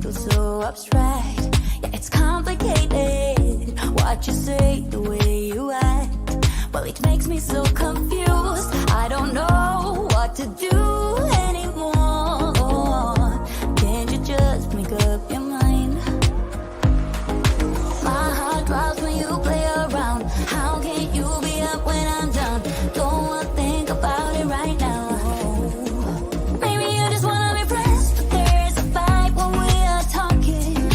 feels so abstract. Yeah, it's complicated. What you say, the way you act, well, it makes me so confused. I don't know what to do anymore. Can't you just make up your mind? My heart drops when you play around. How can you be up when I'm down? Don't wanna think about it right now. Maybe you just wanna be friends, but there's a fight when we are talking.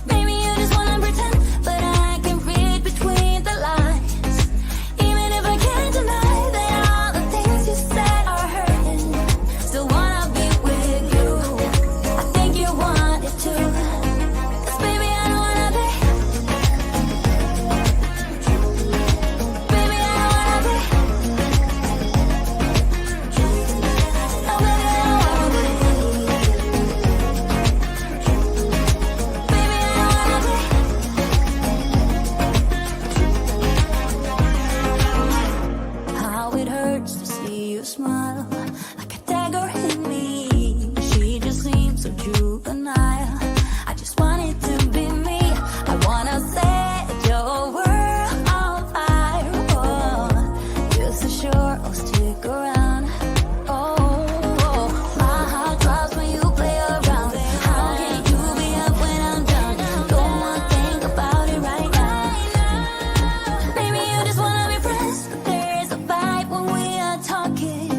Maybe you just wanna pretend, but I can read between the lines. Even if I can't deny that all the things you said are hurting, still wanna be with you. I think you want it too. 'Cause baby, I don't wanna be. Baby, I don't wanna be. No, baby, I don't wanna be. Baby, I don't wanna be. How it hurts to see you smile, like a dagger in me. She just seems so juvenile. I just want it to be me. I wanna set your world on fire. Oh, just so sure I'll stick around. Oh, my heart drops when you play around. How can you be up when I'm down? Don't wanna think about it right now. Maybe you just wanna be friends, but there's a fight when we are talking.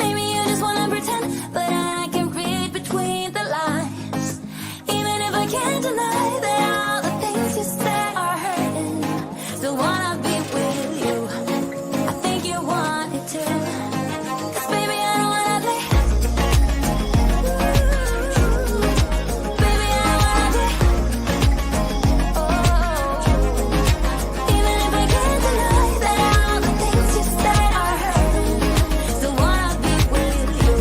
Maybe you just wanna pretend, but I can read between the lines. Even if I can't deny that all the things you said are hurting, still wanna be with you. I think you want it too. 'Cause baby, I don't wanna be. Baby, I don't wanna be. Oh, even if I can't deny that all the things you said are hurting, still wanna be with you.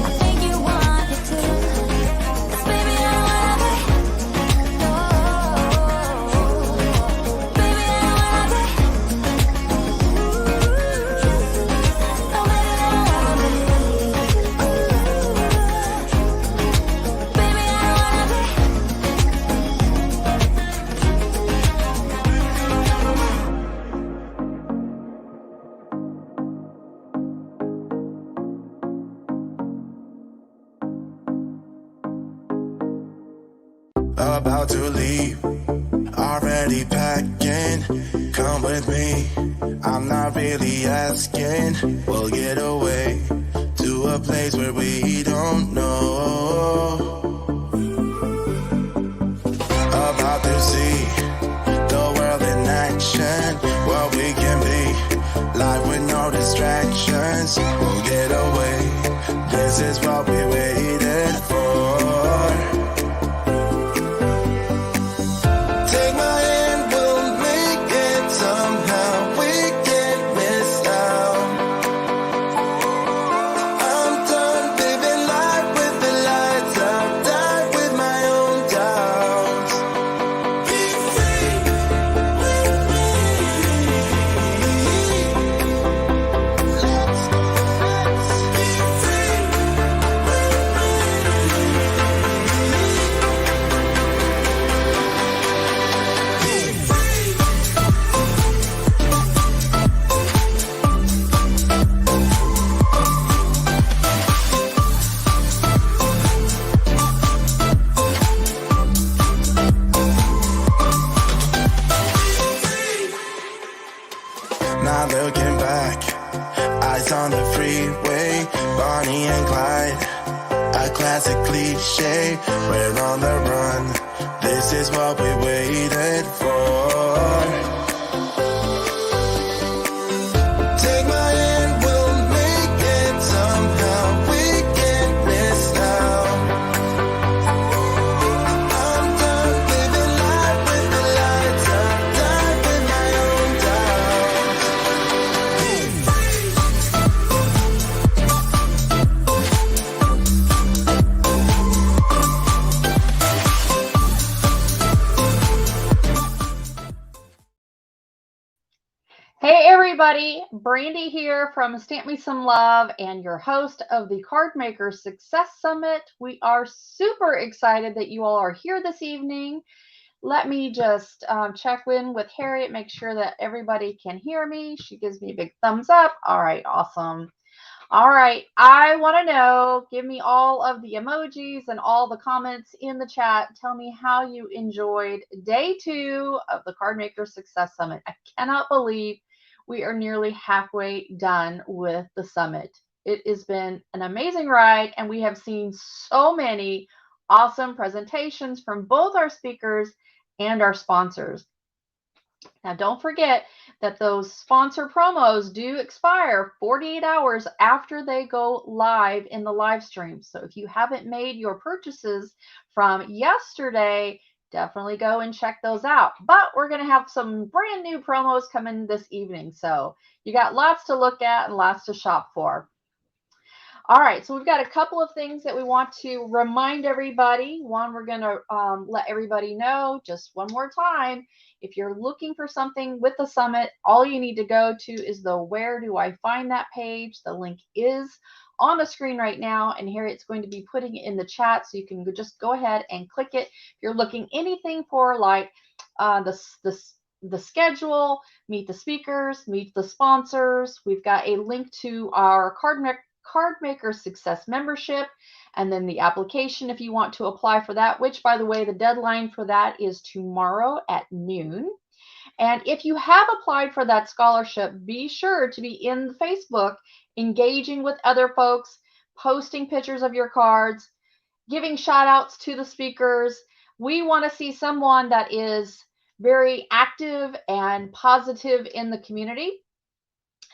I think you want it too. 'Cause baby, I don't wanna be. Oh, baby, I don't wanna be. No, baby, I don't wanna be. Baby, I don't wanna be. About to leave, already packing. Come with me, I'm not really asking. We'll get away to a place where we don't know. About to see the world in action, what we can be, life with no distractions. We'll get away, this is what we waited for. Not looking back, eyes on the freeway, Bonnie and Clyde, a classic cliche. We're on the run, this is what we waited for. everybody, Brandi here from Stamp Me Some Love and your host of the Card Maker Success Summit. We are super excited that you all are here this evening. Let me just check in with Harriet, make sure that everybody can hear me. She gives me a big thumbs up. All right, awesome. All right, I want to know, give me all of the emojis and all the comments in the chat. Tell me how you enjoyed day 2 of the Card Maker Success Summit. I cannot believe we are nearly halfway done with the summit. It has been an amazing ride, and we have seen so many awesome presentations from both our speakers and our sponsors. Now, don't forget that those sponsor promos do expire 48 hours after they go live in the live stream. So if you haven't made your purchases from yesterday, definitely go and check those out. But we're going to have some brand new promos coming this evening. So you got lots to look at and lots to shop for. All right, so we've got a couple of things that we want to remind everybody. One, we're going to let everybody know just one more time. If you're looking for something with the summit, all you need to go to is the Where Do I Find That page. The link is on the screen right now, and Harriet's going to be putting it in the chat, so you can just go ahead and click it. If you're looking anything for like the schedule, meet the speakers, meet the sponsors, we've got a link to our Card Maker Success membership, and then the application if you want to apply for that, which, by the way, the deadline for that is tomorrow at noon. And if you have applied for that scholarship, be sure to be in Facebook, engaging with other folks, posting pictures of your cards, giving shout outs to the speakers. We want to see someone that is very active and positive in the community.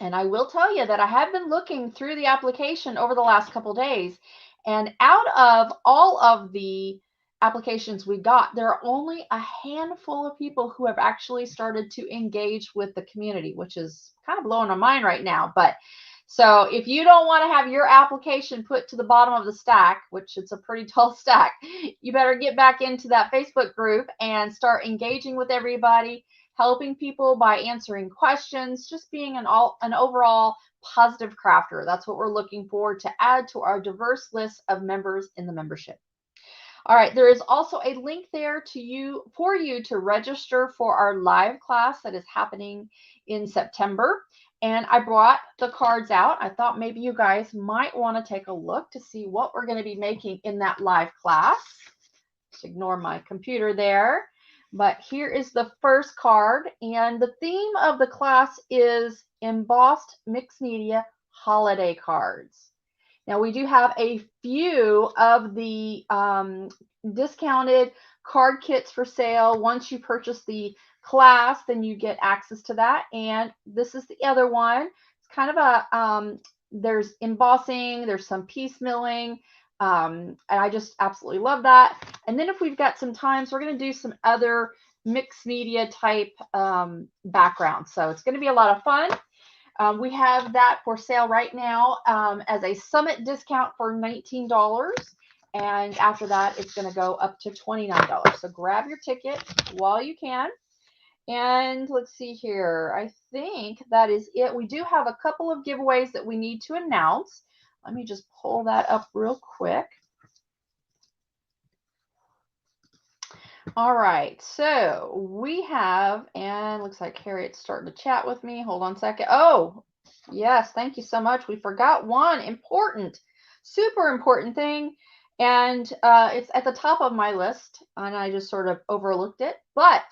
And I will tell you that I have been looking through the application over the last couple days, and out of all of the applications we got, there are only a handful of people who have actually started to engage with the community, which is kind of blowing my mind right now. But so if you don't want to have your application put to the bottom of the stack, which it's a pretty tall stack, you better get back into that Facebook group and start engaging with everybody, helping people by answering questions, just being an overall positive crafter. That's what we're looking for to add to our diverse list of members in the membership. All right, there is also a link there for you to register for our live class that is happening in September. And I brought the cards out. I thought maybe you guys might want to take a look to see what we're going to be making in that live class. Just ignore my computer there. But here is the first card, and the theme of the class is embossed mixed media holiday cards. Now, we do have a few of the discounted card kits for sale. Once you purchase the class, then you get access to that. And this is the other one. It's kind of a, there's embossing, there's some piece milling. And I just absolutely love that. And then if we've got some time, so we're going to do some other mixed media type backgrounds. So it's going to be a lot of fun. We have that for sale right now as a summit discount for $19. And after that, it's going to go up to $29. So grab your ticket while you can. And let's see here. I think that is it. We do have a couple of giveaways that we need to announce. Let me just pull that up real quick. All right, so we have, and looks like Harriet's starting to chat with me. Hold on a second. Oh, yes, thank you so much. We forgot one important, super important thing, and it's at the top of my list, and I just sort of overlooked it. But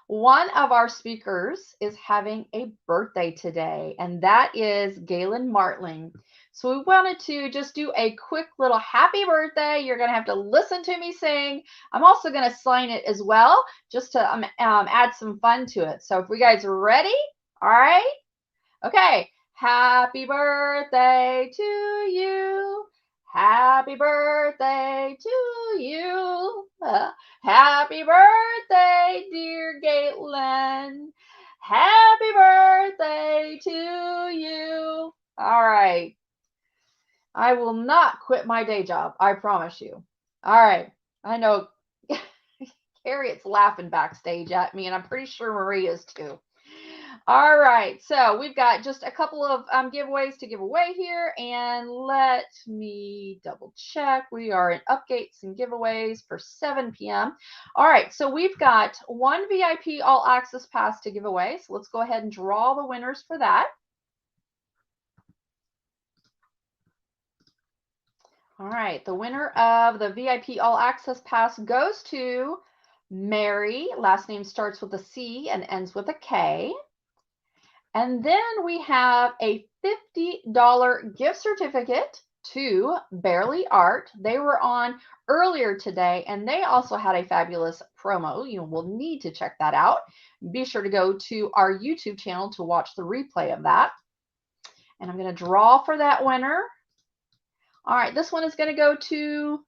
one of our speakers is having a birthday today, and that is Galen Martling. So we wanted to just do a quick little happy birthday. You're going to have to listen to me sing. I'm also going to sign it as well, just to add some fun to it. So if you guys are ready, all right? Okay. Happy birthday to you. Happy birthday to you. Happy birthday, dear Galen. Happy birthday to you. All right. I will not quit my day job. I promise you. All right. I know Harriet's laughing backstage at me, and I'm pretty sure Marie is too. All right, so we've got just a couple of giveaways to give away here, and let me double check. We are in updates and giveaways for 7 p.m. All right, so we've got one VIP all access pass to give away. So let's go ahead and draw the winners for that. All right, the winner of the VIP all access pass goes to Mary. Last name starts with a C and ends with a K. And then we have a $50 gift certificate to Barely Art. They were on earlier today, and they also had a fabulous promo. You will need to check that out. Be sure to go to our YouTube channel to watch the replay of that. And I'm going to draw for that winner. All right, this one is going to go to,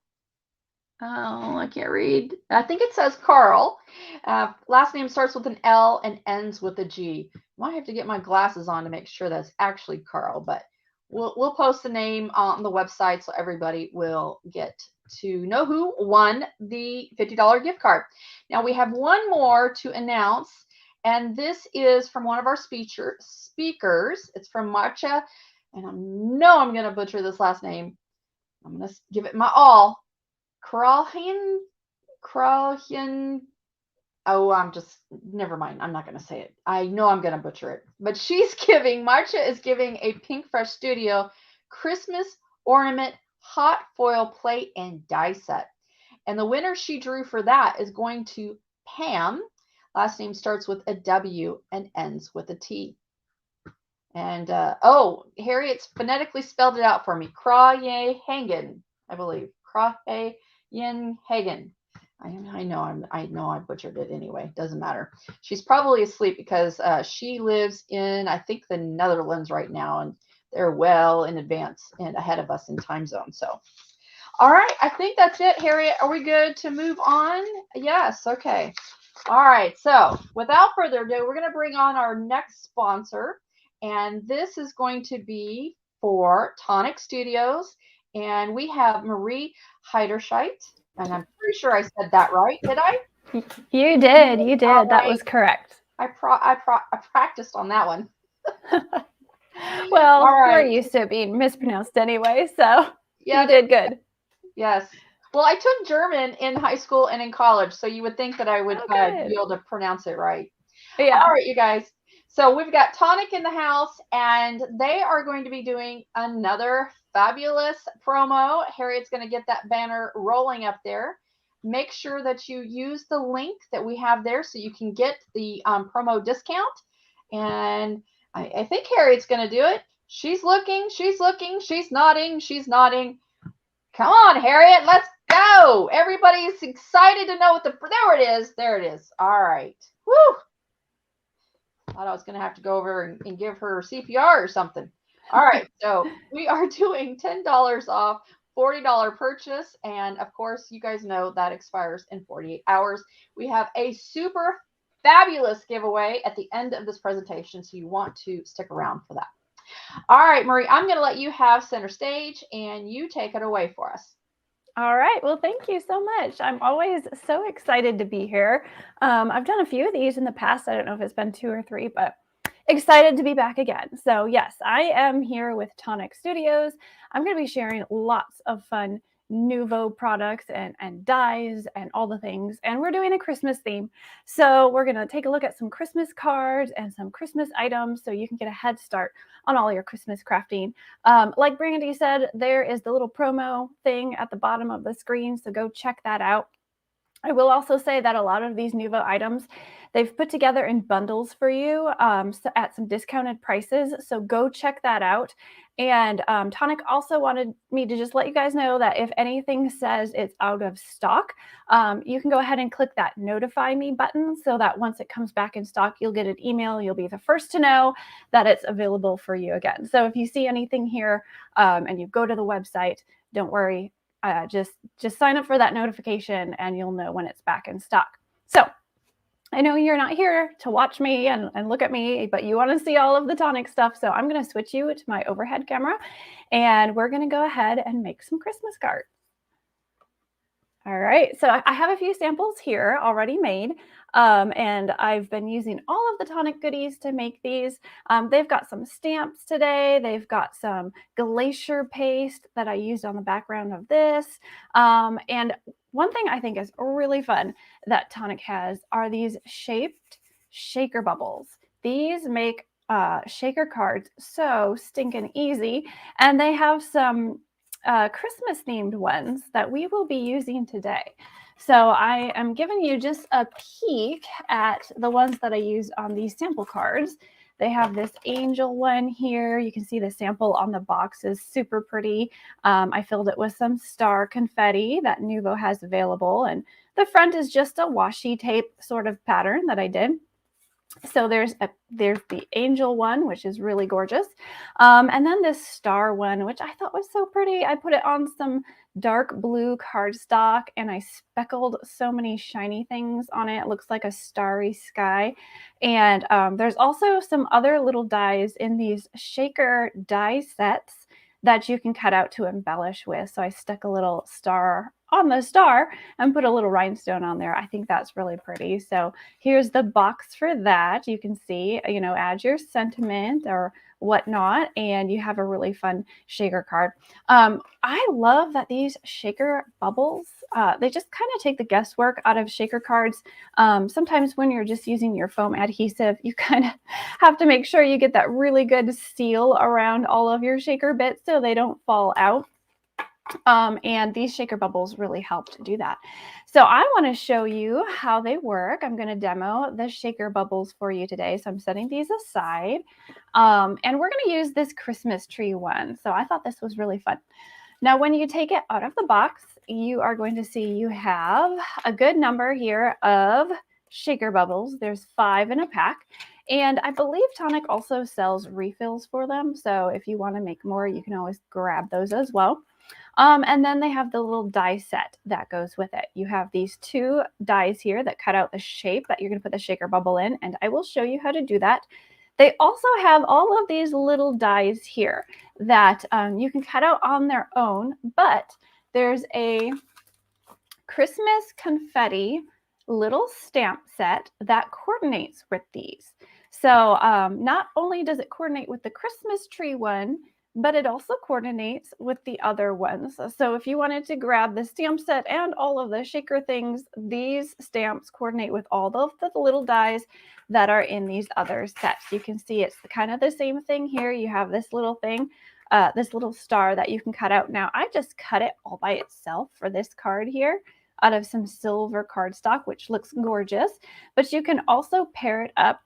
oh, I can't read. I think it says Carl. Last name starts with an L and ends with a G. Might have to get my glasses on to make sure that's actually Carl, but we'll post the name on the website so everybody will get to know who won the $50 gift card. Now we have one more to announce, and this is from one of our speakers. It's from Marcha, and I know I'm going to butcher this last name. I'm going to give it my all. Kralhin. Oh, never mind. I'm not going to say it. I know I'm going to butcher it. But Marcia is giving a Pink Fresh Studio Christmas ornament hot foil plate and die set. And the winner she drew for that is going to Pam. Last name starts with a W and ends with a T. And, Harriet's phonetically spelled it out for me. Krayehagen, I believe. Krayehagen. I know I butchered it anyway. Doesn't matter. She's probably asleep because she lives in, I think, the Netherlands right now, and they're well in advance and ahead of us in time zone. So, all right, I think that's it, Harriet. Are we good to move on? Yes. Okay. All right. So, without further ado, we're going to bring on our next sponsor, and this is going to be for Tonic Studios, and we have Marie Heiderscheit. And I'm pretty sure I said that right. Did I? You did. You did. Right. That was correct. I practiced on that one. Well, we're used to it being mispronounced anyway, so you did good. Yes. Well, I took German in high school and in college, so you would think that I would be able to pronounce it right. Yeah. All right, you guys. So we've got Tonic in the house, and they are going to be doing another fabulous promo. Harriet's going to get that banner rolling up there. Make sure that you use the link that we have there so you can get the promo discount. And I think Harriet's going to do it. She's looking, she's nodding. Come on, Harriet, let's go. Everybody's excited to know what there it is. All right. Woo. Thought I was going to have to go over and give her CPR or something. All right, so we are doing $10 off, $40 purchase, and of course, you guys know that expires in 48 hours. We have a super fabulous giveaway at the end of this presentation, so you want to stick around for that. All right, Marie, I'm going to let you have center stage, and you take it away for us. All right. Well, thank you so much. I'm always so excited to be here. I've done a few of these in the past. I don't know if it's been 2 or 3, but excited to be back again. So yes, I am here with Tonic Studios. I'm going to be sharing lots of fun Nouveau products and dyes and all the things. And we're doing a Christmas theme. So we're going to take a look at some Christmas cards and some Christmas items so you can get a head start on all your Christmas crafting. Like Brandi said, there is the little promo thing at the bottom of the screen. So go check that out. I will also say that a lot of these Nouveau items, they've put together in bundles for you at some discounted prices. So go check that out. And Tonic also wanted me to just let you guys know that if anything says it's out of stock, you can go ahead and click that notify me button so that once it comes back in stock, you'll get an email. You'll be the first to know that it's available for you again. So if you see anything here and you go to the website, don't worry. Just sign up for that notification and you'll know when it's back in stock. So I know you're not here to watch me and look at me, but you want to see all of the Tonic stuff. So I'm going to switch you to my overhead camera and we're going to go ahead and make some Christmas cards. All right, so I have a few samples here already made, and I've been using all of the Tonic goodies to make these. They've got some stamps today. They've got some Glacier paste that I used on the background of this. And one thing I think is really fun that Tonic has are these shaped shaker bubbles. These make shaker cards so stinking easy, and they have some Christmas themed ones that we will be using today. So I am giving you just a peek at the ones that I used on these sample cards. They have this angel one here. You can see the sample on the box is super pretty. I filled it with some star confetti that Nuvo has available. And the front is just a washi tape sort of pattern that I did. So there's the angel one, which is really gorgeous. And then this star one, which I thought was so pretty. I put it on some dark blue cardstock and I speckled so many shiny things on it. It looks like a starry sky. And there's also some other little dies in these shaker die sets that you can cut out to embellish with. So I stuck a little star on the star and put a little rhinestone on there. I think that's really pretty. So here's the box for that. You can see, add your sentiment or whatnot, and you have a really fun shaker card. I love that these shaker bubbles, they just kind of take the guesswork out of shaker cards. Sometimes when you're just using your foam adhesive, you kind of have to make sure you get that really good seal around all of your shaker bits so they don't fall out. And these shaker bubbles really help to do that. So I want to show you how they work. I'm going to demo the shaker bubbles for you today. So I'm setting these aside. And we're going to use this Christmas tree one. So I thought this was really fun. Now, when you take it out of the box, you are going to see you have a good number here of shaker bubbles. There's 5 in a pack. And I believe Tonic also sells refills for them. So if you want to make more, you can always grab those as well. And then they have the little die set that goes with it. You have these 2 dies here that cut out the shape that you're going to put the shaker bubble in, and I will show you how to do that. They also have all of these little dies here that you can cut out on their own, but there's a Christmas confetti little stamp set that coordinates with these. So not only does it coordinate with the Christmas tree one, but it also coordinates with the other ones. So if you wanted to grab the stamp set and all of the shaker things, these stamps coordinate with all of the little dies that are in these other sets. You can see it's kind of the same thing here. You have this little thing, this little star that you can cut out. Now, I just cut it all by itself for this card here out of some silver cardstock, which looks gorgeous, but you can also pair it up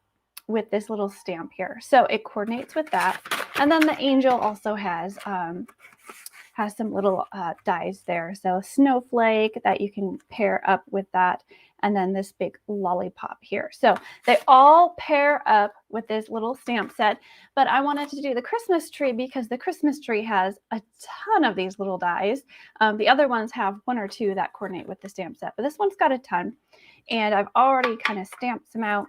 with this little stamp here. So it coordinates with that. And then the angel also has some little dies there. So snowflake that you can pair up with that. And then this big lollipop here. So they all pair up with this little stamp set. But I wanted to do the Christmas tree because the Christmas tree has a ton of these little dies. The other ones have 1 or 2 that coordinate with the stamp set. But this one's got a ton. And I've already kind of stamped them out,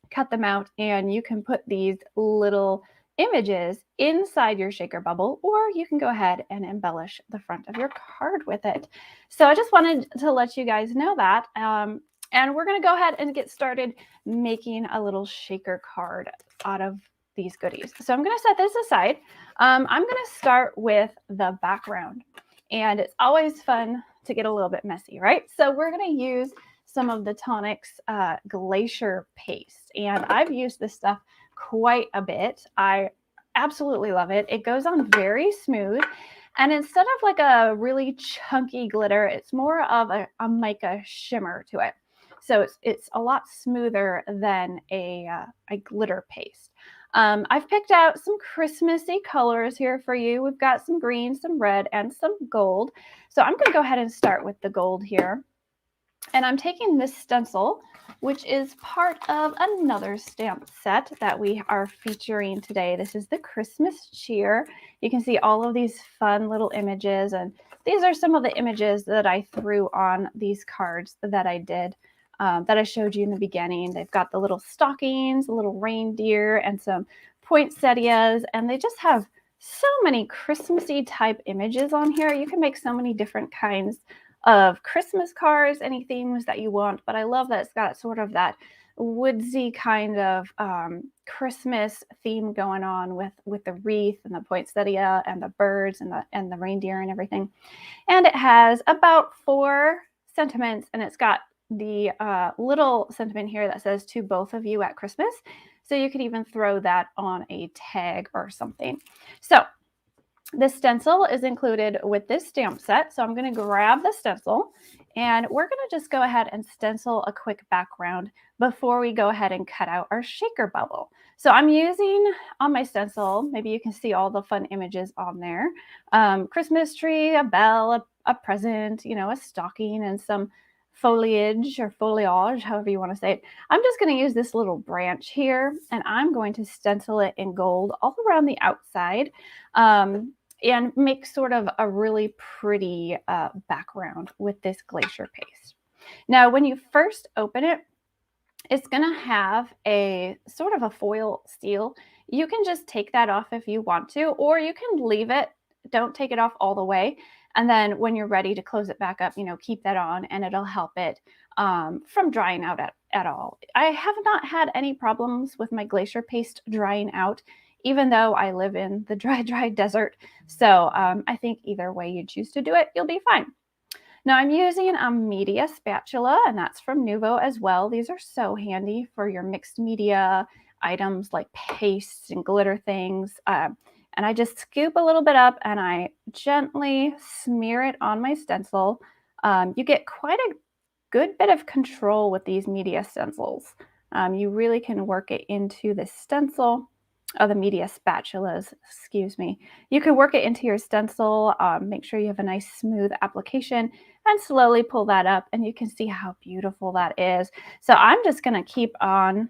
cut them out, and you can put these little images inside your shaker bubble, or you can go ahead and embellish the front of your card with it. So I just wanted to let you guys know that. And we're going to go ahead and get started making a little shaker card out of these goodies. So I'm going to set this aside. I'm going to start with the background. And it's always fun to get a little bit messy, right? So we're going to use some of the Tonic's Glacier paste. And I've used this stuff quite a bit. I absolutely love it. It goes on very smooth. And instead of like a really chunky glitter, it's more of a mica shimmer to it. So it's a lot smoother than a glitter paste. I've picked out some Christmassy colors here for you. We've got some green, some red, and some gold. So I'm going to go ahead and start with the gold here. And I'm taking this stencil, which is part of another stamp set that we are featuring today. This is the Christmas Cheer. You can see all of these fun little images, and these are some of the images that I threw on these cards that I did, that I showed you in the beginning. They've got the little stockings, a little reindeer, and some poinsettias, and they just have so many Christmassy type images on here. You can make so many different kinds of Christmas cards, any themes that you want, but I love that it's got sort of that woodsy kind of Christmas theme going on with the wreath and the poinsettia and the birds and the reindeer and everything. And it has about 4 sentiments, and it's got the little sentiment here that says to both of you at Christmas. So you could even throw that on a tag or something. So the stencil is included with this stamp set. So I'm going to grab the stencil and we're going to just go ahead and stencil a quick background before we go ahead and cut out our shaker bubble. So I'm using on my stencil, maybe you can see all the fun images on there. Christmas tree, a bell, a present, you know, a stocking and some foliage or foliage, however you want to say it. I'm just going to use this little branch here and I'm going to stencil it in gold all around the outside. And make sort of a really pretty background with this Glacier paste. Now, when you first open it, it's going to have a sort of a foil seal. You can just take that off if you want to, or you can leave it. Don't take it off all the way. And then when you're ready to close it back up, you know, keep that on and it'll help it from drying out at all. I have not had any problems with my Glacier paste drying out, even though I live in the dry desert. So I think either way you choose to do it, you'll be fine. Now I'm using a media spatula, and that's from Nuvo as well. These are so handy for your mixed media items like pastes and glitter things. And I just scoop a little bit up and I gently smear it on my stencil. You get quite a good bit of control with these media stencils. You really can work it into the stencil. The media spatulas, excuse me. You can work it into your stencil, make sure you have a nice smooth application and slowly pull that up and you can see how beautiful that is. So I'm just going to keep on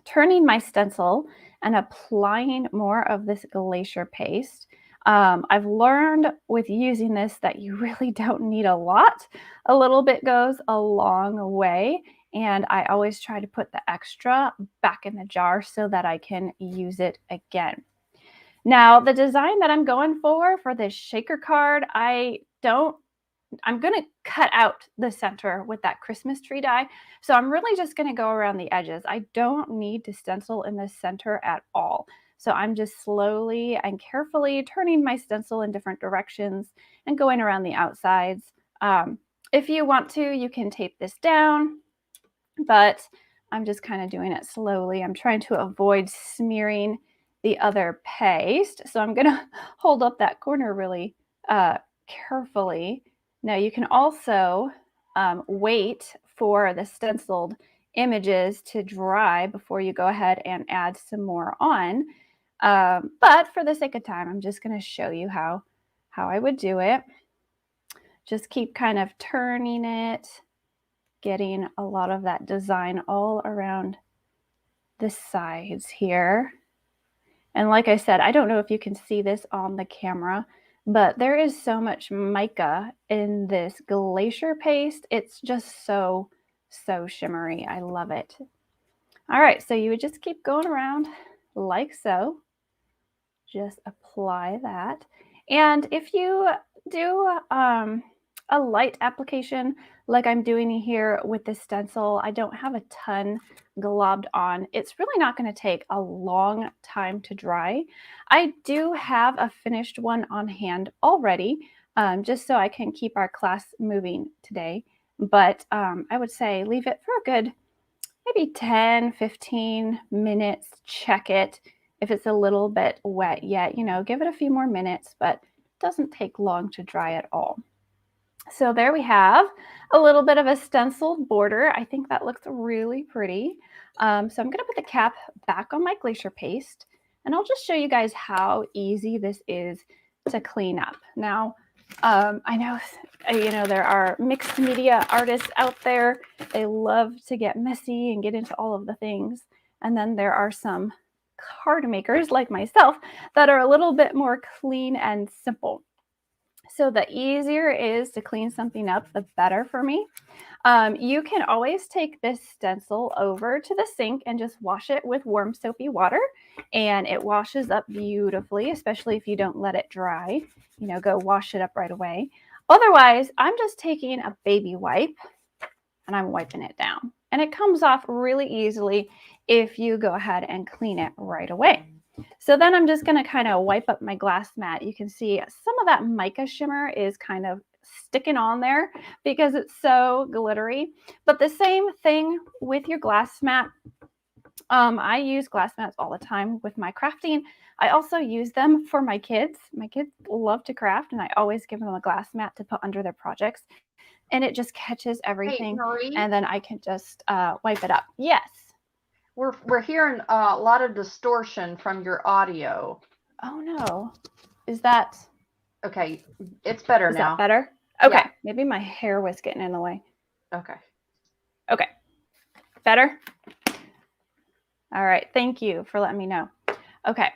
turning my stencil and applying more of this Glacier paste. I've learned with using this that you really don't need a lot. A little bit goes a long way. And I always try to put the extra back in the jar so that I can use it again. Now, the design that I'm going for this shaker card, I'm going to cut out the center with that Christmas tree die. So I'm really just going to go around the edges. I don't need to stencil in the center at all. So I'm just slowly and carefully turning my stencil in different directions and going around the outsides. If you want to, you can tape this down, but I'm just kind of doing it slowly. I'm trying to avoid smearing the other paste. So I'm going to hold up that corner really carefully. Now you can also wait for the stenciled images to dry before you go ahead and add some more on. But for the sake of time, I'm just going to show you how I would do it. Just keep kind of turning it, getting a lot of that design all around the sides here. And like I said, I don't know if you can see this on the camera, but there is so much mica in this Glacier paste. It's just so shimmery. I love it. All right, so you would just keep going around like so. Just apply that. And if you do a light application like I'm doing here with this stencil, I don't have a ton globbed on. It's really not going to take a long time to dry. I do have a finished one on hand already, just so I can keep our class moving today. But I would say leave it for a good maybe 10, 15 minutes, check it. If it's a little bit wet yet, you know, give it a few more minutes, but it doesn't take long to dry at all. So there we have a little bit of a stenciled border. I think that looks really pretty. So I'm going to put the cap back on my Glacier paste, and I'll just show you guys how easy this is to clean up. Now, I know, there are mixed media artists out there. They love to get messy and get into all of the things. And then there are some card makers like myself that are a little bit more clean and simple. So the easier it is to clean something up, the better for me. You can always take this stencil over to the sink and just wash it with warm soapy water, and it washes up beautifully, especially if you don't let it dry. You know, go wash it up right away. Otherwise, I'm just taking a baby wipe and I'm wiping it down. And it comes off really easily if you go ahead and clean it right away. So then I'm just going to kind of wipe up my glass mat. You can see some of that mica shimmer is kind of sticking on there because it's so glittery. But the same thing with your glass mat. I use glass mats all the time with my crafting. I also use them for my kids. My kids love to craft, and I always give them a glass mat to put under their projects. And it just catches Hey, everything, Marie, and then I can just wipe it up. Yes. we're hearing a lot of distortion from your audio. Oh no. Is that Okay, it's better now. that better? Okay. Yeah. Maybe my hair was getting in the way. Okay. Okay. Better? All right. Thank you for letting me know. Okay.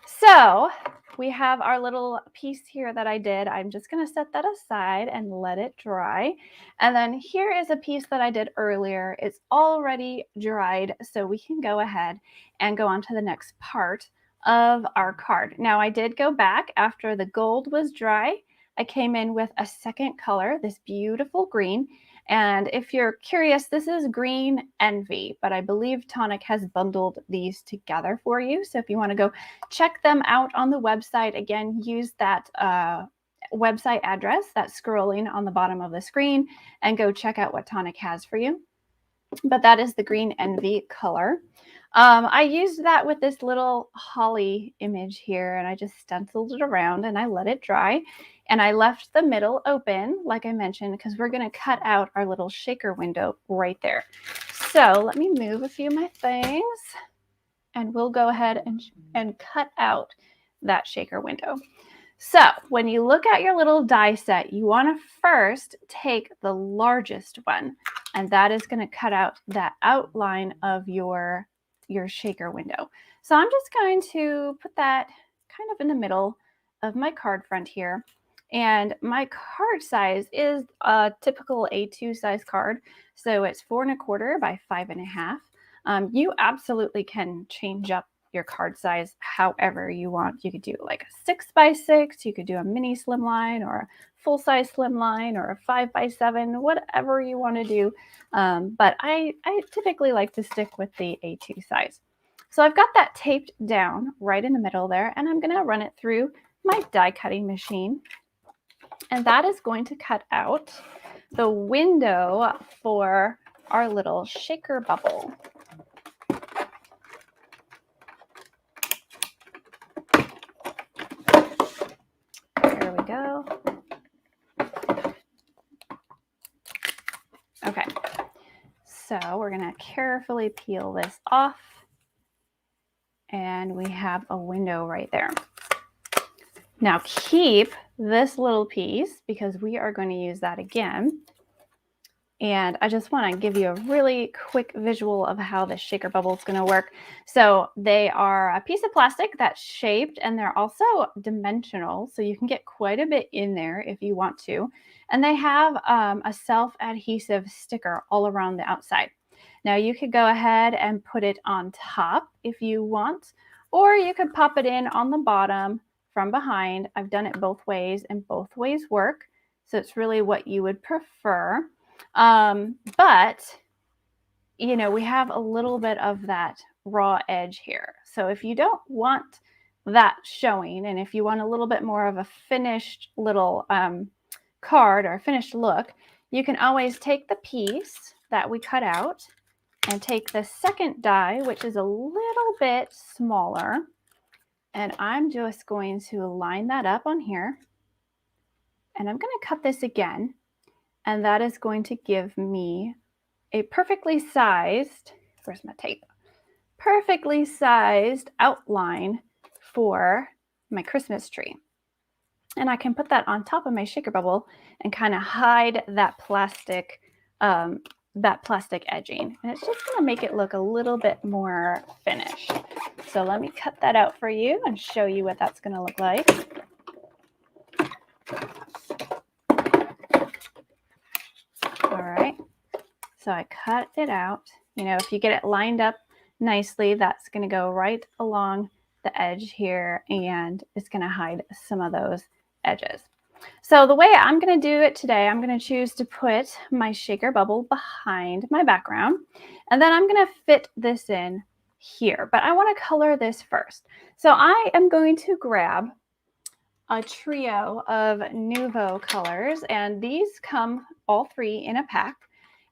So we have our little piece here that I did. I'm just going to set that aside and let it dry. And then here is a piece that I did earlier. It's already dried, so we can go ahead and go on to the next part of our card. Now, I did go back after the gold was dry. I came in with a second color, this beautiful green. And if you're curious, this is Green Envy, but I believe Tonic has bundled these together for you. So if you want to go check them out on the website, again, use that website address that's scrolling on the bottom of the screen and go check out what Tonic has for you. But that is the Green Envy color. I used that with this little holly image here, and I just stenciled it around and I let it dry. And I left the middle open, like I mentioned, because we're going to cut out our little shaker window right there. So let me move a few of my things, and we'll go ahead and cut out that shaker window. So when you look at your little die set, you want to first take the largest one, and that is going to cut out that outline of your shaker window. So I'm just going to put that kind of in the middle of my card front here. And my card size is a typical A2 size card. So it's 4 1/4 by 5 1/2. You absolutely can change up your card size however you want. You could do like a 6 by 6, you could do a mini slimline or a full size slimline or a 5 by 7, whatever you want to do. But I typically like to stick with the A2 size. So I've got that taped down right in the middle there, and I'm going to run it through my die cutting machine. And that is going to cut out the window for our little shaker bubble. There we go. Okay, so we're going to carefully peel this off, and we have a window right there. Now keep this little piece because we are going to use that again. And I just want to give you a really quick visual of how the shaker bubble is going to work. So they are a piece of plastic that's shaped, and they're also dimensional. So you can get quite a bit in there if you want to. And they have a self-adhesive sticker all around the outside. Now you could go ahead and put it on top if you want, or you could pop it in on the bottom from behind. I've done it both ways, and both ways work. So it's really what you would prefer. But, you know, we have a little bit of that raw edge here. So if you don't want that showing, and if you want a little bit more of a finished little card or finished look, you can always take the piece that we cut out and take the second die, which is a little bit smaller. And I'm just going to line that up on here. And I'm going to cut this again. And that is going to give me a perfectly sized, where's my tape? Perfectly sized outline for my Christmas tree. And I can put that on top of my shaker bubble and kind of hide that plastic edging. And it's just going to make it look a little bit more finished. So let me cut that out for you and show you what that's going to look like. So I cut it out. You know, if you get it lined up nicely, that's going to go right along the edge here, and it's going to hide some of those edges. So the way I'm going to do it today, I'm going to choose to put my shaker bubble behind my background, and then I'm going to fit this in here. But I want to color this first. So I am going to grab a trio of Nuvo colors, and these come all three in a pack.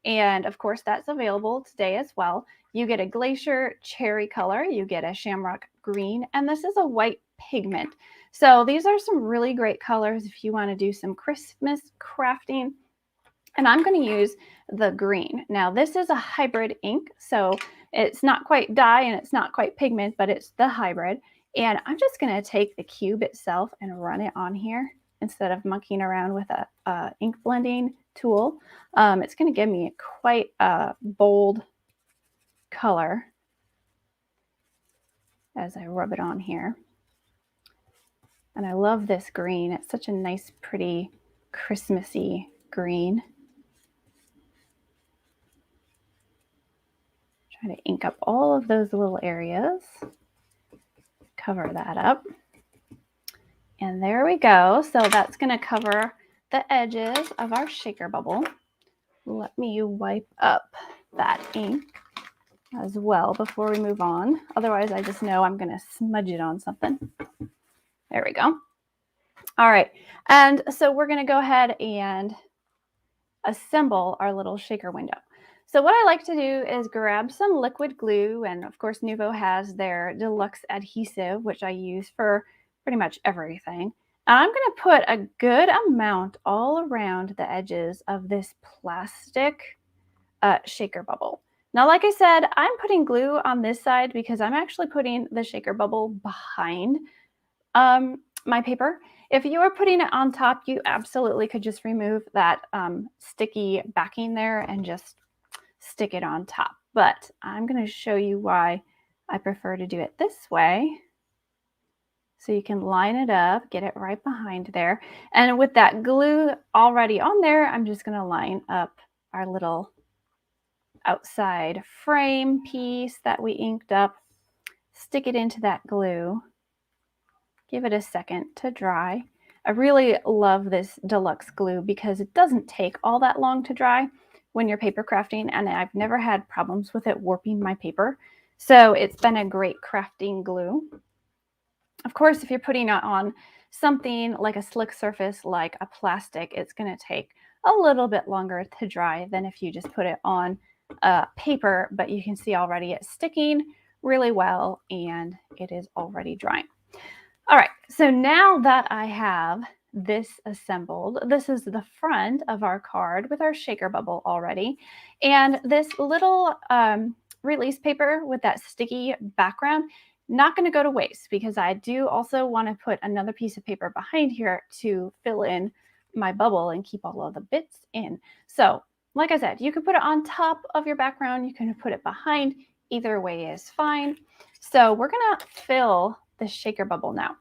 And of course, that's available today as well. You get a Glacier cherry color, you get a shamrock green, and this is a white pigment. So these are some really great colors if you want to do some Christmas crafting. And I'm going to use the green. Now, this is a hybrid ink, so it's not quite dye and it's not quite pigment, but it's the hybrid. And I'm just going to take the cube itself and run it on here instead of monkeying around with a ink blending tool. It's going to give me quite a bold color as I rub it on here. And I love this green. It's such a nice, pretty, Christmassy green. Try to ink up all of those little areas. Cover that up. And there we go. So that's going to cover the edges of our shaker bubble. Let me wipe up that ink as well before we move on. Otherwise, I just know I'm going to smudge it on something. There we go. All right. And so we're going to go ahead and assemble our little shaker window. So what I like to do is grab some liquid glue, and of course Nuvo has their deluxe adhesive, which I use for pretty much everything. And I'm going to put a good amount all around the edges of this plastic shaker bubble. Now, like I said, I'm putting glue on this side because I'm actually putting the shaker bubble behind my paper. If you were putting it on top, you absolutely could just remove that sticky backing there and just stick it on top. But I'm going to show you why I prefer to do it this way. So you can line it up, get it right behind there. And with that glue already on there, I'm just going to line up our little outside frame piece that we inked up, stick it into that glue, give it a second to dry. I really love this deluxe glue because it doesn't take all that long to dry when you're paper crafting, and I've never had problems with it warping my paper. So it's been a great crafting glue. Of course, if you're putting it on something like a slick surface like a plastic, it's going to take a little bit longer to dry than if you just put it on paper, but you can see already it's sticking really well and it is already drying. All right, so now that I have this assembled, this is the front of our card with our shaker bubble already. And this little release paper with that sticky background, not going to go to waste because I do also want to put another piece of paper behind here to fill in my bubble and keep all of the bits in. So like I said, you can put it on top of your background, you can put it behind, either way is fine. So we're going to fill the shaker bubble now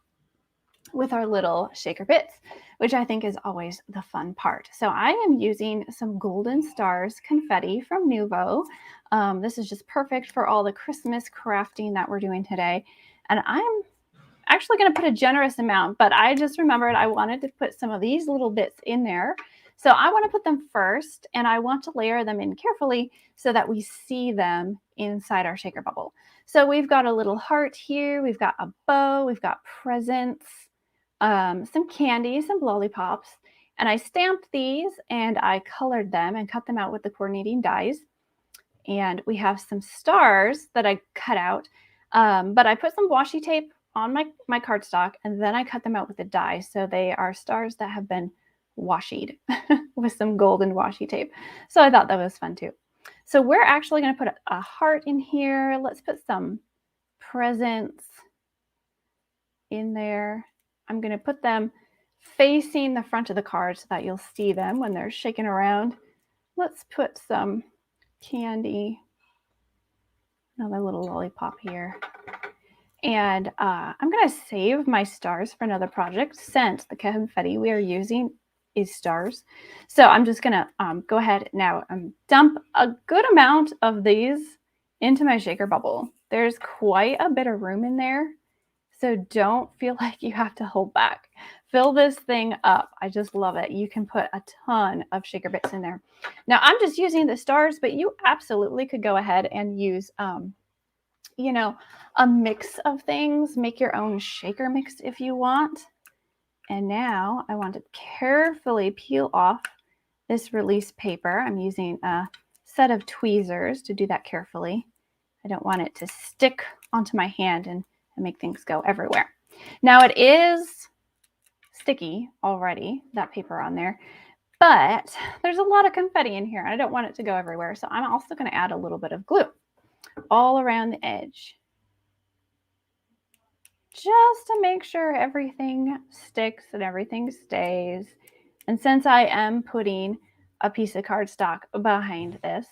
with our little shaker bits, which I think is always the fun part. So I am using some Golden Stars confetti from Nuvo. This is just perfect for all the Christmas crafting that we're doing today. And I'm actually going to put a generous amount, but I just remembered I wanted to put some of these little bits in there. So I want to put them first, and I want to layer them in carefully so that we see them inside our shaker bubble. So we've got a little heart here, we've got a bow, we've got presents, some candy, some lollipops, and I stamped these and I colored them and cut them out with the coordinating dies. And we have some stars that I cut out, but I put some washi tape on my cardstock, and then I cut them out with the die. So they are stars that have been washied with some golden washi tape. So I thought that was fun too. So we're actually going to put a heart in here. Let's put some presents in there. I'm going to put them facing the front of the card so that you'll see them when they're shaking around. Let's put some candy, another little lollipop here. And I'm going to save my stars for another project since the confetti we are using is stars. So I'm just gonna go ahead now and dump a good amount of these into my shaker bubble. There's quite a bit of room in there, so don't feel like you have to hold back. Fill this thing up. I just love it. You can put a ton of shaker bits in there. Now I'm just using the stars, but you absolutely could go ahead and use, you know, a mix of things. Make your own shaker mix if you want. And now I want to carefully peel off this release paper. I'm using a set of tweezers to do that carefully. I don't want it to stick onto my hand and make things go everywhere. Now it is sticky already, that paper on there, but there's a lot of confetti in here. I don't want it to go everywhere. So I'm also going to add a little bit of glue all around the edge, just to make sure everything sticks and everything stays. And since I am putting a piece of cardstock behind this,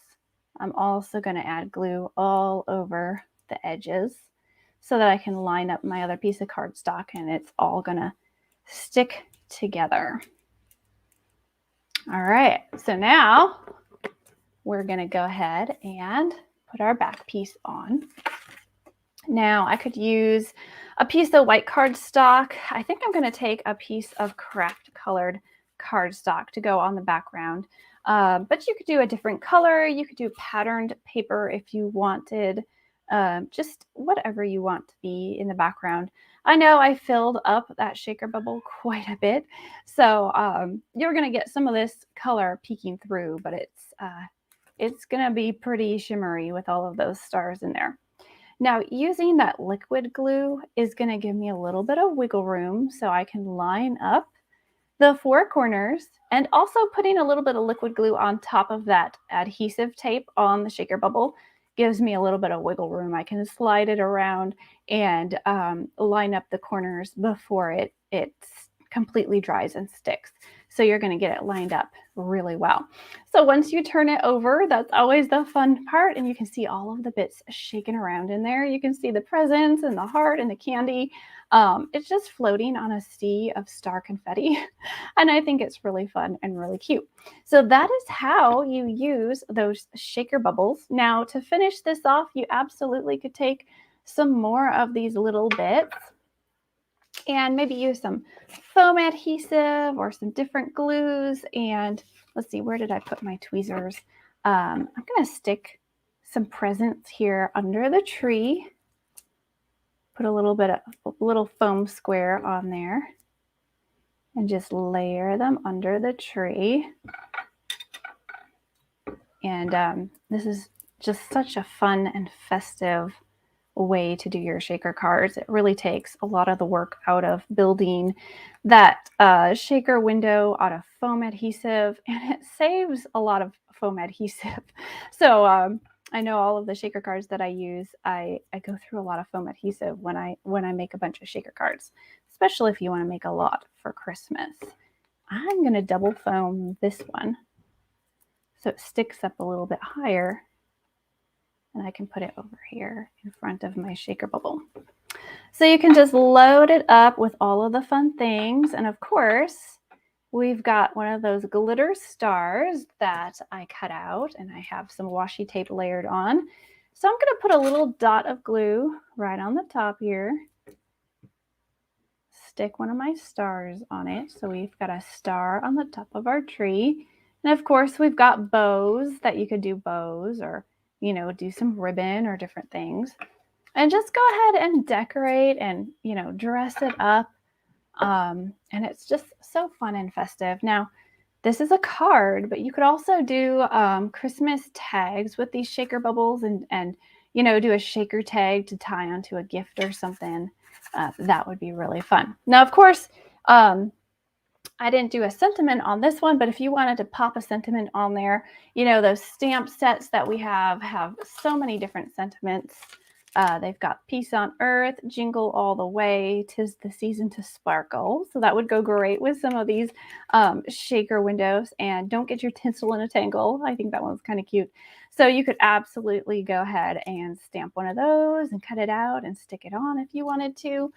I'm also going to add glue all over the edges so that I can line up my other piece of cardstock and it's all going to stick together. All right, so now we're going to go ahead and put our back piece on. Now I could use a piece of white cardstock. I think I'm going to take a piece of craft colored cardstock to go on the background. But you could do a different color. You could do patterned paper if you wanted, just whatever you want to be in the background. I know I filled up that shaker bubble quite a bit, so you're going to get some of this color peeking through, but it's going to be pretty shimmery with all of those stars in there. Now, using that liquid glue is going to give me a little bit of wiggle room so I can line up the four corners, and also putting a little bit of liquid glue on top of that adhesive tape on the shaker bubble gives me a little bit of wiggle room. I can slide it around and line up the corners before it completely dries and sticks. So you're going to get it lined up really well. So once you turn it over, that's always the fun part. And you can see all of the bits shaking around in there. You can see the presents and the heart and the candy. It's just floating on a sea of star confetti. And I think it's really fun and really cute. So that is how you use those shaker bubbles. Now to finish this off, you absolutely could take some more of these little bits and maybe use some foam adhesive or some different glues. And let's see, where did I put my tweezers? I'm going to stick some presents here under the tree. Put a little bit of a little foam square on there and just layer them under the tree. And this is just such a fun and festive way to do your shaker cards. It really takes a lot of the work out of building that shaker window out of foam adhesive, and it saves a lot of foam adhesive. So I know all of the shaker cards that I use, I go through a lot of foam adhesive when I make a bunch of shaker cards, especially if you want to make a lot for Christmas. I'm going to double foam this one so it sticks up a little bit higher. And I can put it over here in front of my shaker bubble. So you can just load it up with all of the fun things. And of course, we've got one of those glitter stars that I cut out, and I have some washi tape layered on. So I'm going to put a little dot of glue right on the top here. Stick one of my stars on it. So we've got a star on the top of our tree. And of course, we've got bows that you could do bows or do some ribbon or different things, and just go ahead and decorate and, dress it up. And it's just so fun and festive. Now, this is a card, but you could also do Christmas tags with these shaker bubbles and do a shaker tag to tie onto a gift or something. That would be really fun. Now, of course, I didn't do a sentiment on this one, but if you wanted to pop a sentiment on there, those stamp sets that we have so many different sentiments. They've got Peace on Earth, Jingle All the Way, 'Tis the Season to Sparkle. So that would go great with some of these shaker windows. And Don't Get Your Tinsel in a Tangle. I think that one's kind of cute. So you could absolutely go ahead and stamp one of those and cut it out and stick it on if you wanted to.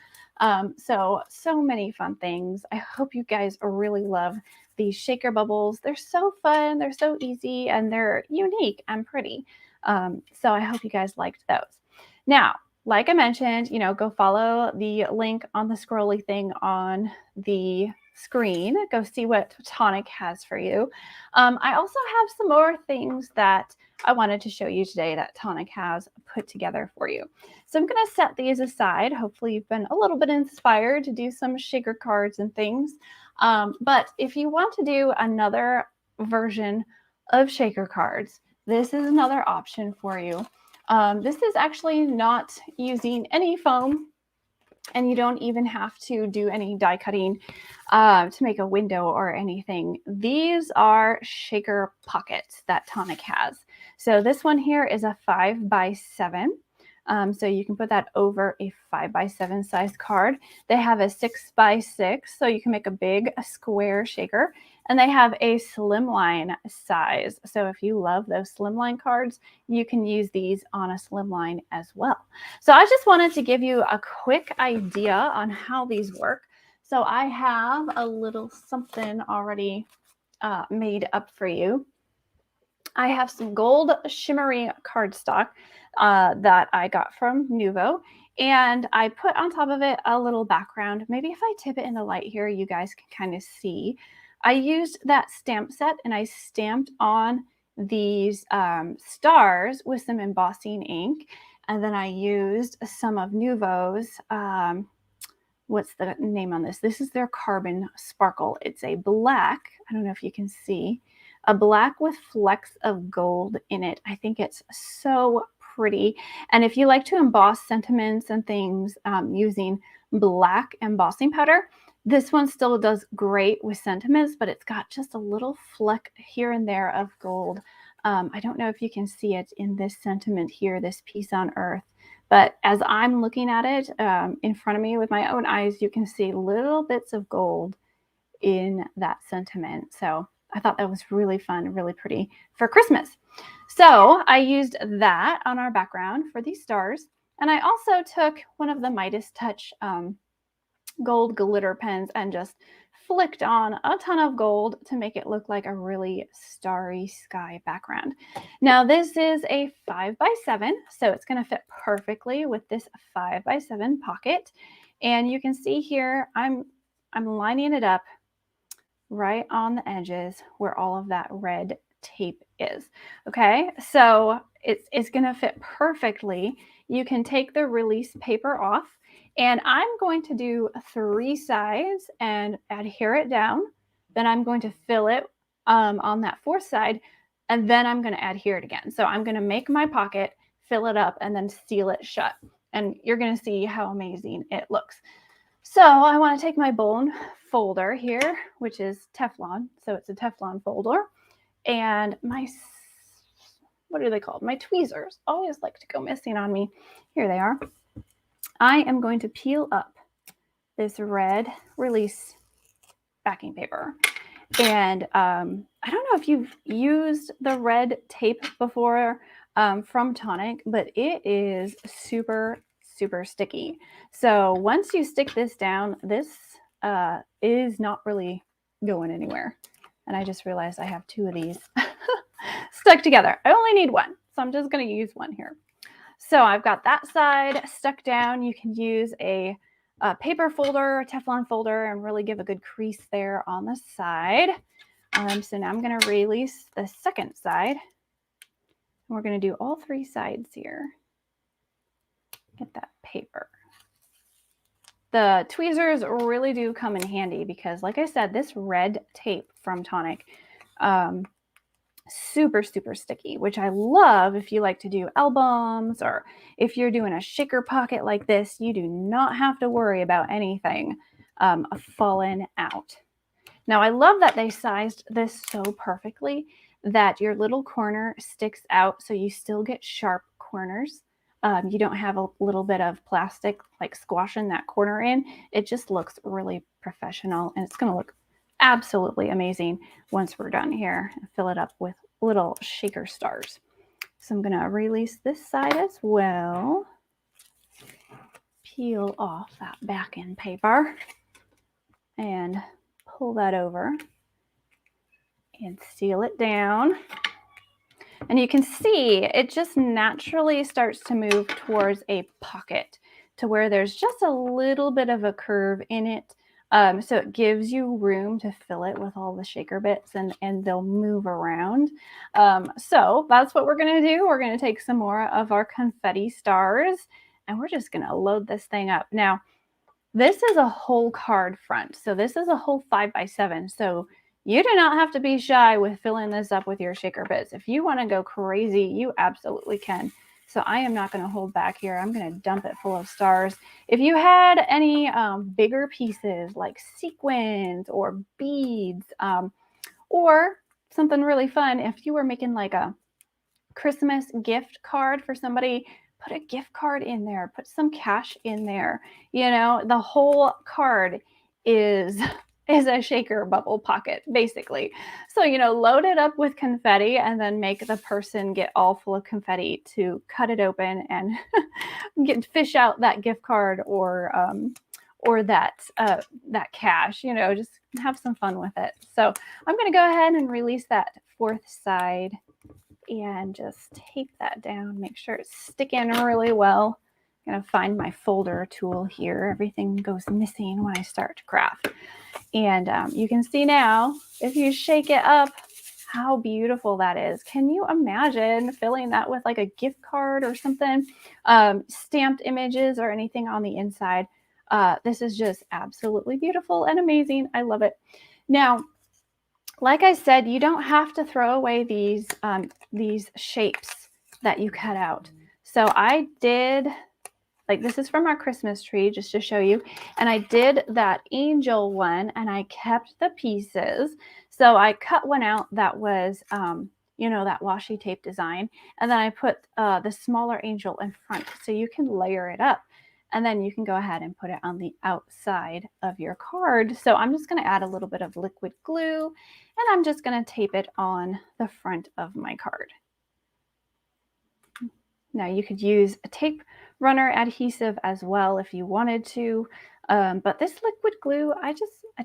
So many fun things. I hope you guys really love these shaker bubbles. They're so fun, they're so easy, and they're unique and pretty. So I hope you guys liked those. Now, like I mentioned, go follow the link on the scrolly thing on the screen. Go see what Tonic has for you. I also have some more things that I wanted to show you today that Tonic has put together for you. So I'm going to set these aside. Hopefully you've been a little bit inspired to do some shaker cards and things. But if you want to do another version of shaker cards, this is another option for you. This is actually not using any foam, and you don't even have to do any die cutting to make a window or anything. These are shaker pockets that Tonic has. So this one here is a 5x7. So you can put that over a 5x7 size card. They have a 6x6, so you can make a big square shaker. And they have a slimline size. So if you love those slimline cards, you can use these on a slimline as well. So I just wanted to give you a quick idea on how these work. So I have a little something already made up for you. I have some gold shimmery cardstock that I got from Nuvo, and I put on top of it a little background. Maybe if I tip it in the light here, you guys can kind of see. I used that stamp set and I stamped on these stars with some embossing ink, and then I used some of Nuvo's, what's the name on this? This is their Carbon Sparkle. It's a black, I don't know if you can see, a black with flecks of gold in it. I think it's so pretty. And if you like to emboss sentiments and things using black embossing powder, this one still does great with sentiments, but it's got just a little fleck here and there of gold. I don't know if you can see it in this sentiment here, this Peace on Earth. But as I'm looking at it in front of me with my own eyes, you can see little bits of gold in that sentiment. So I thought that was really fun, really pretty for Christmas. So I used that on our background for these stars. And I also took one of the Midas Touch gold glitter pens and just flicked on a ton of gold to make it look like a really starry sky background. Now this is a 5x7, so it's going to fit perfectly with this 5x7 pocket. And you can see here, I'm lining it up right on the edges where all of that red tape is. Okay, so it's going to fit perfectly. You can take the release paper off, and I'm going to do 3 sides and adhere it down. Then I'm going to fill it on that 4th side, and then I'm going to adhere it again. So I'm going to make my pocket, fill it up, and then seal it shut. And you're going to see how amazing it looks. So I want to take my bone folder here, which is Teflon. So it's a Teflon folder. And my, what are they called? My tweezers always like to go missing on me. Here they are. I am going to peel up this red release backing paper. And I don't know if you've used the red tape before from Tonic, but it is super, super sticky. So once you stick this down, this is not really going anywhere. And I just realized I have 2 of these stuck together. I only need 1, so I'm just going to use 1 here. So I've got that side stuck down. You can use a paper folder, a Teflon folder, and really give a good crease there on the side. So now I'm going to release the second side. We're going to do all 3 sides here. Get that paper. The tweezers really do come in handy because, like I said, this red tape from Tonic, super, super sticky, which I love if you like to do albums or if you're doing a shaker pocket like this. You do not have to worry about anything falling out. Now, I love that they sized this so perfectly that your little corner sticks out so you still get sharp corners. You don't have a little bit of plastic like squashing that corner in. It just looks really professional, and it's going to look absolutely amazing once we're done here. Fill it up with little shaker stars. So I'm going to release this side as well. Peel off that back end paper and pull that over. and seal it down. And you can see it just naturally starts to move towards a pocket to where there's just a little bit of a curve in it. So it gives you room to fill it with all the shaker bits and they'll move around. So that's what we're going to do. We're going to take some more of our confetti stars and we're just going to load this thing up. Now, this is a whole card front. So this is a whole 5x7. So you do not have to be shy with filling this up with your shaker bits. If you want to go crazy, you absolutely can. So I am not going to hold back here. I'm going to dump it full of stars. If you had any bigger pieces like sequins or beads or something really fun, if you were making like a Christmas gift card for somebody, put a gift card in there, put some cash in there. You know, the whole card is a shaker bubble pocket, basically. So, you know, load it up with confetti and then make the person get all full of confetti to cut it open and fish out that gift card or that cash, you know, just have some fun with it. So I'm going to go ahead and release that fourth side and just tape that down. Make sure it's sticking really well. I'm going to find my folder tool here. Everything goes missing when I start to craft. And you can see now, if you shake it up, how beautiful that is. Can you imagine filling that with like a gift card or something? Stamped images or anything on the inside. This is just absolutely beautiful and amazing. I love it. Now, like I said, you don't have to throw away these shapes that you cut out. So I did, like this is from our Christmas tree, just to show you. And I did that angel one and I kept the pieces. So I cut one out that was, you know, that washi tape design. And then I put the smaller angel in front so you can layer it up. And then you can go ahead and put it on the outside of your card. So I'm just going to add a little bit of liquid glue and I'm just going to tape it on the front of my card. Now you could use a tape runner adhesive as well if you wanted to. But this liquid glue, I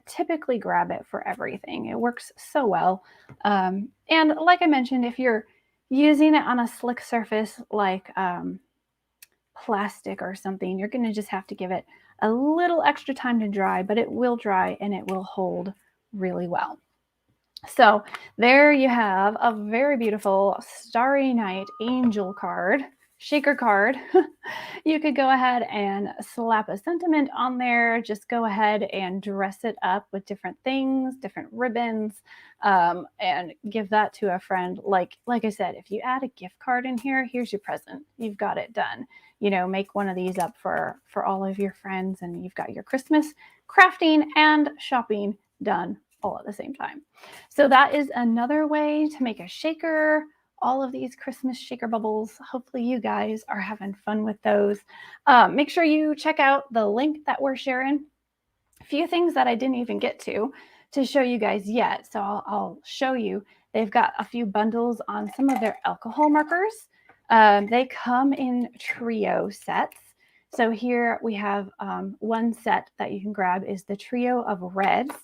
typically grab it for everything. It works so well. And like I mentioned, if you're using it on a slick surface like plastic or something, you're going to just have to give it a little extra time to dry, but it will dry and it will hold really well. So there you have a very beautiful Starry Night angel card, shaker card. You could go ahead and slap a sentiment on there. Just go ahead and dress it up with different things, different ribbons, and give that to a friend. Like I said, if you add a gift card in here, here's your present. You've got it done. You know, make one of these up for all of your friends and you've got your Christmas crafting and shopping done all at the same time. So that is another way to make a shaker. All of these Christmas shaker bubbles. Hopefully you guys are having fun with those. Make sure you check out the link that we're sharing. A few things that I didn't even get to show you guys yet. So I'll show you. They've got a few bundles on some of their alcohol markers. They come in trio sets. So here we have one set that you can grab is the trio of reds.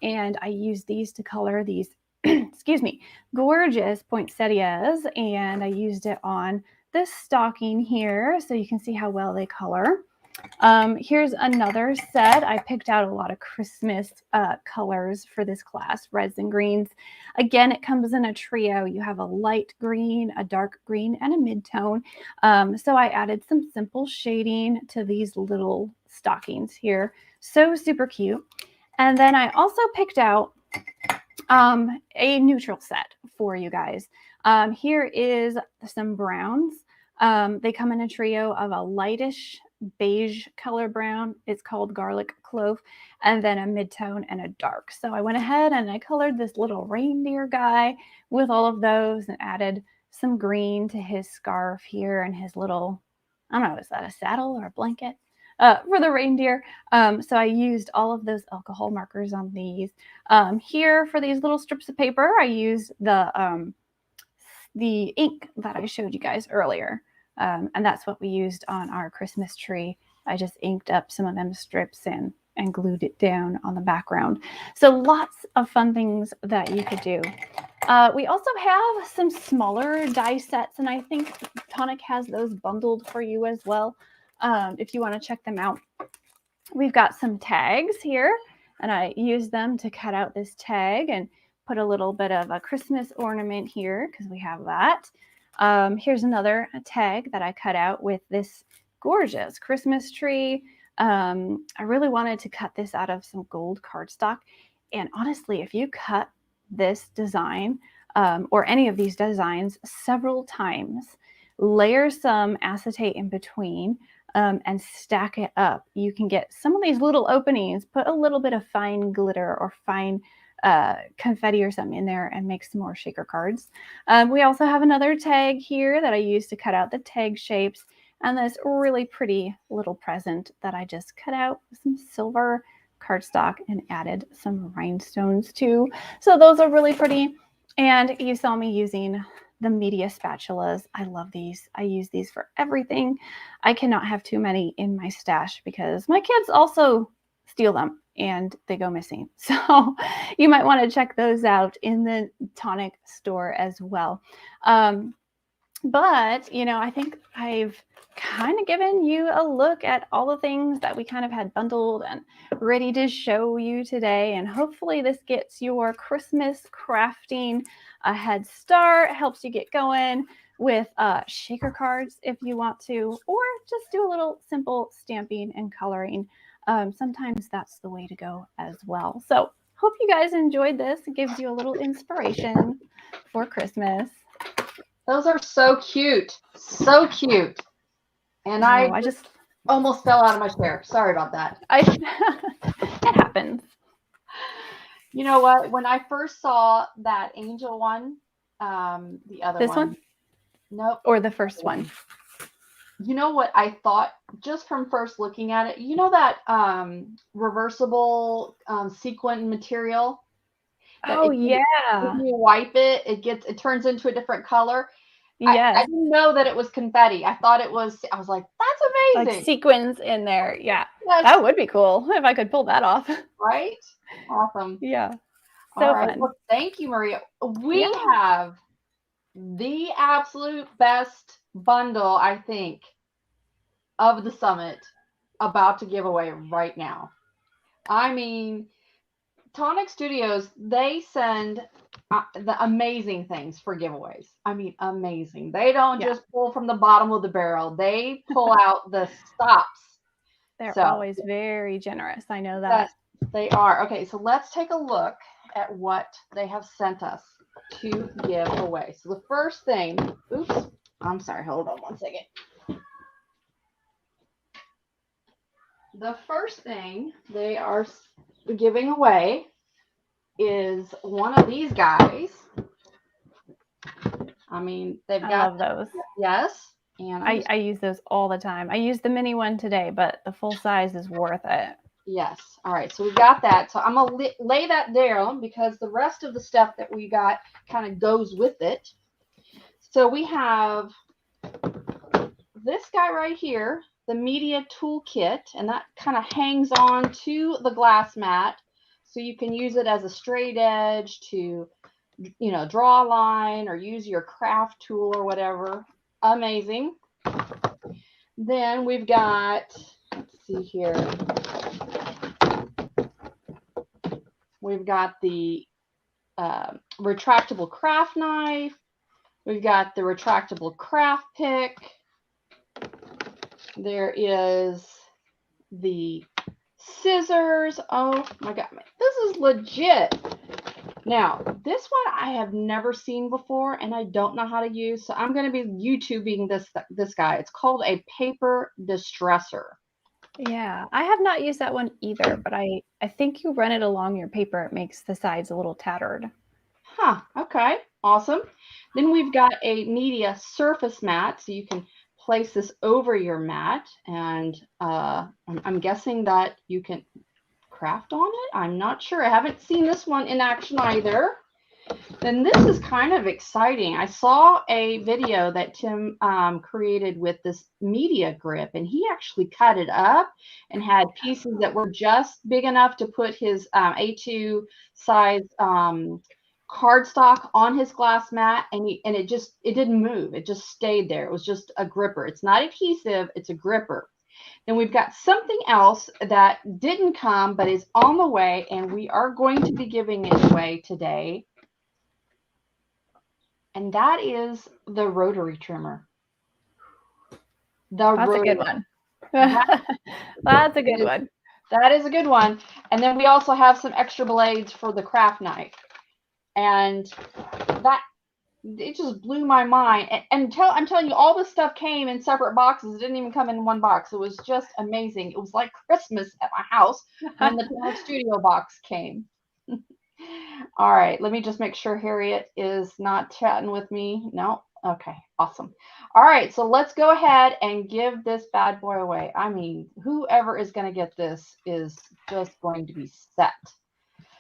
And I use these to color these, excuse me, gorgeous poinsettias. And I used it on this stocking here so you can see how well they color. Here's another set. I picked out a lot of Christmas colors for this class, reds and greens. Again, it comes in a trio. You have a light green, a dark green, and a mid-tone. So I added some simple shading to these little stockings here. So super cute. And then I also picked out a neutral set for you guys. Here is some browns. They come in a trio of a lightish beige color brown. It's called garlic clove, and then a mid-tone and a dark. So I went ahead and I colored this little reindeer guy with all of those and added some green to his scarf here and his little, I don't know, is that a saddle or a blanket? For the reindeer. So I used all of those alcohol markers on these. Here for these little strips of paper, I used the ink that I showed you guys earlier. And that's what we used on our Christmas tree. I just inked up some of them strips and and glued it down on the background. So lots of fun things that you could do. We also have some smaller die sets, and I think Tonic has those bundled for you as well, if you want to check them out. We've got some tags here, and I use them to cut out this tag and put a little bit of a Christmas ornament here because we have that. Here's another tag that I cut out with this gorgeous Christmas tree. I really wanted to cut this out of some gold cardstock. And honestly, if you cut this design or any of these designs several times, layer some acetate in between, and stack it up, you can get some of these little openings, put a little bit of fine glitter or fine confetti or something in there and make some more shaker cards. We also have another tag here that I used to cut out the tag shapes, and this really pretty little present that I just cut out with some silver cardstock and added some rhinestones to. So those are really pretty. And you saw me using the media spatulas. I love these. I use these for everything. I cannot have too many in my stash because my kids also steal them and they go missing. So you might want to check those out in the Tonic store as well. But, you know, I think I've kind of given you a look at all the things that we kind of had bundled and ready to show you today. And hopefully this gets your Christmas crafting a head start, helps you get going with shaker cards if you want to, or just do a little simple stamping and coloring. Sometimes that's the way to go as well. So hope you guys enjoyed this. It gives you a little inspiration for Christmas. Those are so cute. So cute. And I just almost fell out of my chair. Sorry about that. It happens. You know what? When I first saw that angel one, the other this one? Nope. Or the first one? You know what I thought just from first looking at it? You know that reversible sequin material? Oh, yeah. When you wipe it, it turns into a different color. Yes. I didn't know that it was confetti. I thought it was, I was like, that's amazing. Like sequins in there. Yeah. Yes. That would be cool if I could pull that off. Right? Awesome. Yeah. So all right. fun. Well, thank you, Maria. We have the absolute best bundle, I think, of the summit about to give away right now. I mean, Tonic Studios, they send the amazing things for giveaways. I mean, amazing. They don't just pull from the bottom of the barrel. They pull out the stops. They're always very generous. I know that. Yes, they are. Okay, so let's take a look at what they have sent us to give away. So the first thing, oops, I'm sorry, hold on one second. The first thing they are giving away is one of these guys. I mean, they've got, I love those. Yes. And I use those all the time. I used the mini one today, but the full size is worth it. Yes. All right. So we've got that. So I'm going to lay that down because the rest of the stuff that we got kind of goes with it. So we have this guy right here, the media toolkit, and that kind of hangs on to the glass mat. So you can use it as a straight edge to, you know, draw a line or use your craft tool or whatever. Amazing. Then we've got, let's see here. We've got the retractable craft knife. We've got the retractable craft pick. There is the scissors. Oh my God, this is legit. Now, this one I have never seen before and I don't know how to use. So I'm going to be YouTubing this guy. It's called a paper distressor. Yeah, I have not used that one either, but I think you run it along your paper. It makes the sides a little tattered. Huh. Okay. Awesome. Then we've got a media surface mat. So you can place this over your mat. And I'm guessing that you can craft on it. I'm not sure. I haven't seen this one in action either. Then this is kind of exciting. I saw a video that Tim created with this media grip, and he actually cut it up and had pieces that were just big enough to put his A2 size cardstock on his glass mat, and it didn't move. It just stayed there. It was just a gripper. It's not adhesive, it's a gripper. Then we've got something else that didn't come but is on the way, and we are going to be giving it away today. And that is the rotary trimmer. That's a good one. That's a good one. That is a good one. And then we also have some extra blades for the craft knife. And that, it just blew my mind. I'm telling you, all this stuff came in separate boxes. It didn't even come in one box. It was just amazing. It was like Christmas at my house when the Tonic Studio box came. All right, let me just make sure Harriet is not chatting with me. No? Okay, awesome. All right, so let's go ahead and give this bad boy away. I mean, whoever is going to get this is just going to be set.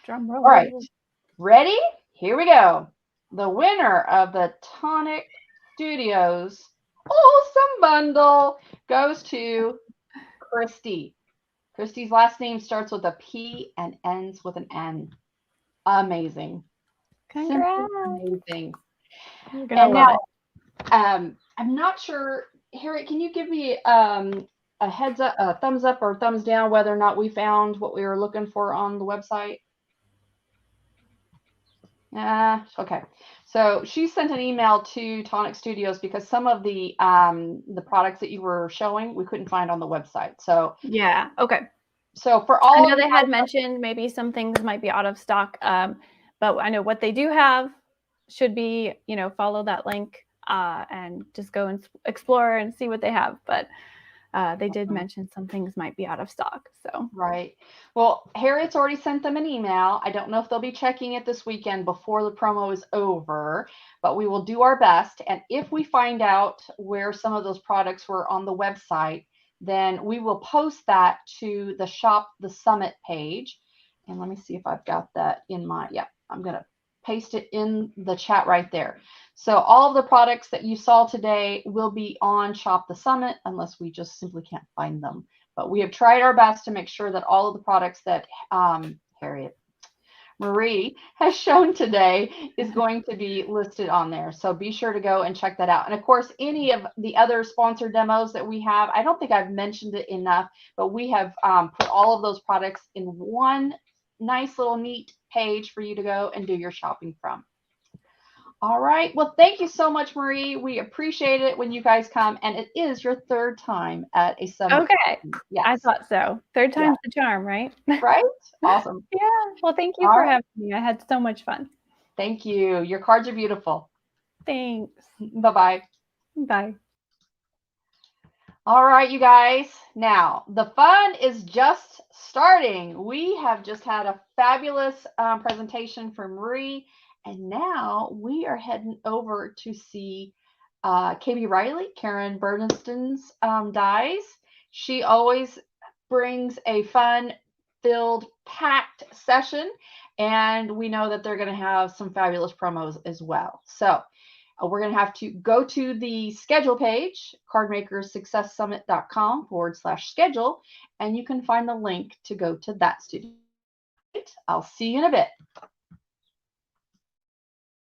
Drum roll. All right, ready? Here we go. The winner of the Tonic Studios Awesome Bundle goes to Christy. Christy's last name starts with a P and ends with an N. Amazing. Congrats. Amazing. You're gonna love it. I'm not sure, Harriet, can you give me a heads up, a thumbs up or thumbs down whether or not we found what we were looking for on the website? Okay. So she sent an email to Tonic Studios because some of the products that you were showing we couldn't find on the website. So yeah, okay. So for all, I know they had mentioned maybe some things might be out of stock, but I know what they do have should be, follow that link and just go and explore and see what they have. But they did mention some things might be out of stock. So right. Well, Harriet's already sent them an email. I don't know if they'll be checking it this weekend before the promo is over, but we will do our best. And if we find out where some of those products were on the website, then we will post that to the Shop the Summit page. And let me see if I've got that in my, I'm going to paste it in the chat right there. So all of the products that you saw today will be on Shop the Summit unless we just simply can't find them. But we have tried our best to make sure that all of the products that Marie has shown today is going to be listed on there. So be sure to go and check that out. And of course, any of the other sponsored demos that we have, I don't think I've mentioned it enough, but we have put all of those products in one nice little neat page for you to go and do your shopping from. All right. Well, thank you so much, Marie. We appreciate it when you guys come. And it is your third time at a summit. Okay. Yes. I thought so. Third time's the charm, right? Right? Awesome. Yeah. Well, thank you for having me. I had so much fun. Thank you. Your cards are beautiful. Thanks. Bye-bye. Bye. All right, you guys. Now, the fun is just starting. We have just had a fabulous presentation from Marie. And now we are heading over to see KB Riley, Karen Bernstein's dies. She always brings a fun-filled, packed session, and we know that they're going to have some fabulous promos as well. So we're going to have to go to the schedule page, cardmakersuccesssummit.com/schedule, and you can find the link to go to that studio. I'll see you in a bit.